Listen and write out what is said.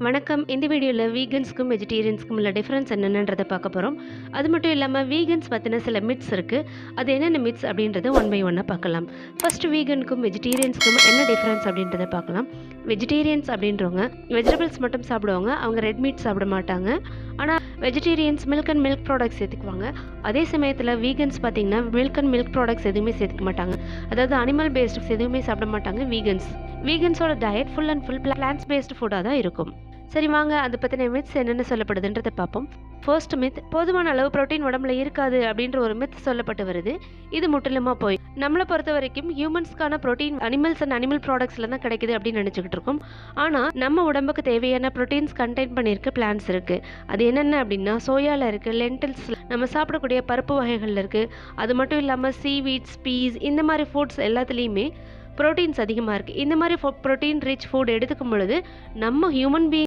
வணக்கம். இந்த வீடியோல வீகன்ஸ்க்கும், வெஜிடேரியன்ஸ்க்கும் உள்ள டிஃபரன்ஸ் என்னன்றத பார்க்க போறோம். அது மட்டும் இல்லாம வீகன்ஸ் பத்தின சில மித்ஸ் இருக்கு. அது என்னென்ன மித்ஸ் அப்படின்றத ஒன் பை ஒன்னா பார்க்கலாம். ஃபர்ஸ்ட் வீகனுக்கும், வெஜிடேரியன்ஸ்க்கும் என்ன டிஃபரன்ஸ் அப்படின்றத பார்க்கலாம். வெஜிடேரியன்ஸ் அப்படின்றவங்க வெஜிடபிள்ஸ் மட்டும் சாப்பிடுவாங்க. அவங்க ரெட் மீட் சாப்பிட மாட்டாங்க. ஆனா vegetarians milk and milk products சேர்த்துக்குவாங்க. அதே சமயத்துல வீகன்ஸ் பார்த்தீங்கன்னா மில்க் அண்ட் மில்க் ப்ராடக்ட்ஸ் எதுவுமே சேர்த்துக்க மாட்டாங்க. அதாவது அனிமல் பேஸ்ட் எதுவுமே சாப்பிட மாட்டாங்க வீகன்ஸ். வீகன்ஸோட diet full and full plants based ஃபுட்டா தான் இருக்கும். சரி வாங்க அதை பற்றின மித்ஸ் என்னென்ன சொல்லப்படுதுன்றதை பார்ப்போம். ஃபர்ஸ்ட் மித், போதுமான அளவு புரோட்டீன் உடம்புல இருக்காது அப்படின்ற ஒரு மித் சொல்லப்பட்டு வருது. இது முற்றிலுமா போய். நம்மளை பொறுத்த வரைக்கும் ஹியூமன்ஸ்க்கான புரோட்டீன் அனிமல்ஸ் அண்ட் அனிமல் ப்ராடக்ட்ஸ்ல தான் கிடைக்குது அப்படின்னு நினச்சிக்கிட்டு இருக்கோம். ஆனால் நம்ம உடம்புக்கு தேவையான புரோட்டீன்ஸ் கண்டெயின் பண்ணியிருக்க பிளான்ஸ் இருக்கு. அது என்னென்ன அப்படின்னா சோயாவில் இருக்கு, லென்டில்ஸ் நம்ம சாப்பிடக்கூடிய பருப்பு வகைகள் இருக்கு. அது மட்டும் இல்லாமல் சீவீட்ஸ், பீஸ் இந்த மாதிரி ஃபுட்ஸ் எல்லாத்துலேயுமே புரோட்டீன்ஸ் அதிகமாக இருக்குது. இந்த மாதிரி புரோட்டீன் ரிச் ஃபுட் எடுத்துக்கும் பொழுது நம்ம ஹியூமன் பீயிங்